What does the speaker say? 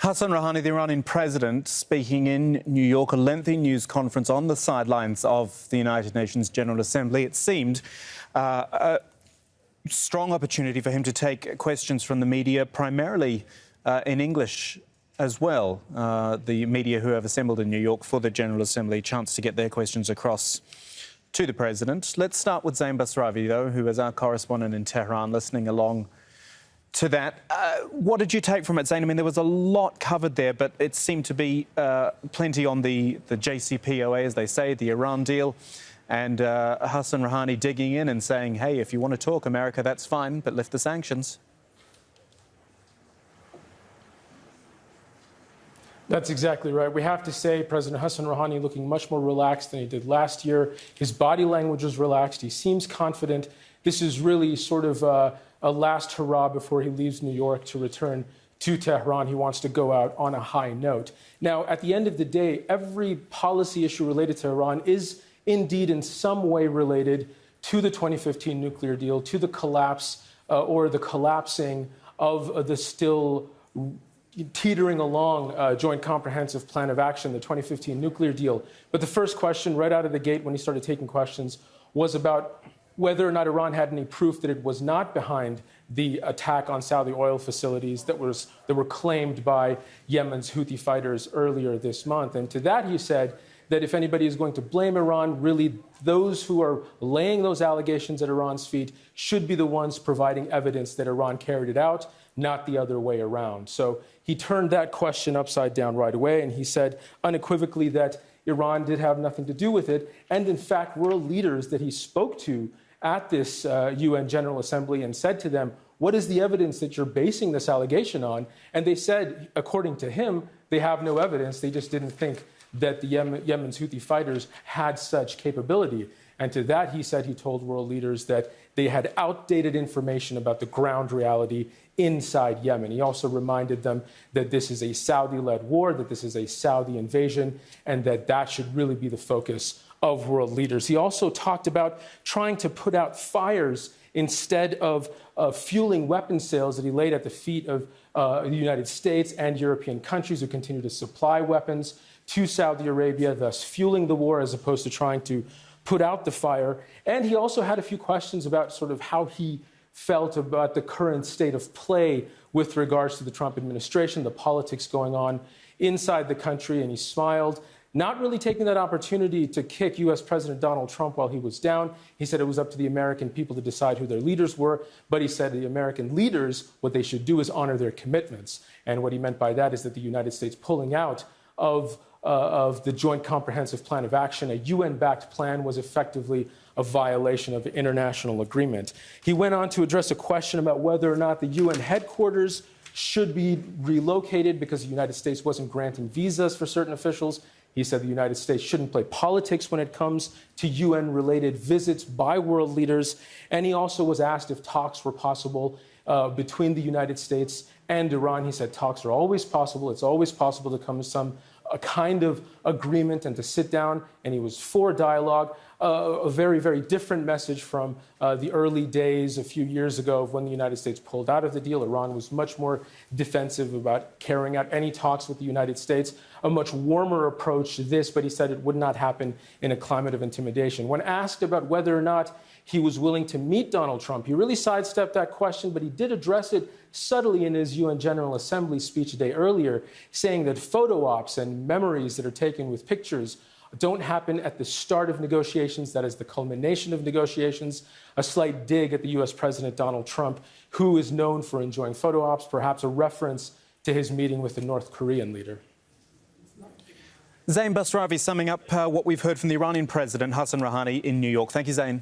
Hassan Rouhani, the Iranian president, speaking in New York, a lengthy news conference on the sidelines of the United Nations General Assembly. It seemed a strong opportunity for him to take questions from the media, primarily in English as well. The media who have assembled in New York for the General Assembly, chance to get their questions across to the president. Let's start with Zein Basravi, though, who is our correspondent in Tehran, listening along to that. What did you take from it, Zein? I mean, there was a lot covered there, but it seemed to be plenty on the JCPOA, as they say, the Iran deal, and Hassan Rouhani digging in and saying, hey, if you want to talk, America, that's fine, but lift the sanctions. That's exactly right. We have to say President Hassan Rouhani looking much more relaxed than he did last year. His body language was relaxed. He seems confident. This is really sort of a last hurrah before he leaves New York to return to Tehran. He wants to go out on a high note. Now, at the end of the day, every policy issue related to Iran is indeed in some way related to the 2015 nuclear deal, to the collapse or the collapsing of the still teetering along Joint Comprehensive Plan of Action, the 2015 nuclear deal. But the first question right out of the gate when he started taking questions was about whether or not Iran had any proof that it was not behind the attack on Saudi oil facilities that were claimed by Yemen's Houthi fighters earlier this month. And to that he said that if anybody is going to blame Iran, really those who are laying those allegations at Iran's feet should be the ones providing evidence that Iran carried it out, not the other way around. So he turned that question upside down right away, and he said unequivocally that Iran did have nothing to do with it. And in fact, world leaders that he spoke to at this UN General Assembly and said to them, what is the evidence that you're basing this allegation on? And they said, according to him, they have no evidence. They just didn't think that the Yemen's Houthi fighters had such capability. And to that, he said, he told world leaders that they had outdated information about the ground reality inside Yemen. He also reminded them that this is a Saudi-led war, that this is a Saudi invasion, and that that should really be the focus of world leaders. He also talked about trying to put out fires instead of fueling weapon sales that he laid at the feet of the United States and European countries who continue to supply weapons to Saudi Arabia, thus fueling the war as opposed to trying to put out the fire. And he also had a few questions about sort of how he felt about the current state of play with regards to the Trump administration, the politics going on inside the country, and he smiled, not really taking that opportunity to kick U.S. President Donald Trump while he was down. He said it was up to the American people to decide who their leaders were, but he said the American leaders, what they should do is honor their commitments. And what he meant by that is that the United States pulling out of the Joint Comprehensive Plan of Action, a UN-backed plan, was effectively a violation of international agreement. He went on to address a question about whether or not the UN headquarters should be relocated because the United States wasn't granting visas for certain officials. He said the United States shouldn't play politics when it comes to UN-related visits by world leaders. And he also was asked if talks were possible between the United States and Iran. He said talks are always possible. It's always possible to come to a kind of agreement and to sit down, and he was for dialogue. A very, very different message from the early days a few years ago of when the United States pulled out of the deal. Iran was much more defensive about carrying out any talks with the United States, a much warmer approach to this, but he said it would not happen in a climate of intimidation. When asked about whether or not he was willing to meet Donald Trump, he really sidestepped that question, but he did address it subtly in his UN General Assembly speech a day earlier, saying that photo ops and memories that are taken with pictures don't happen at the start of negotiations. That is the culmination of negotiations. A slight dig at the U.S. President Donald Trump, who is known for enjoying photo ops, perhaps a reference to his meeting with the North Korean leader. Zein Basravi summing up what we've heard from the Iranian president, Hassan Rouhani, in New York. Thank you, Zein.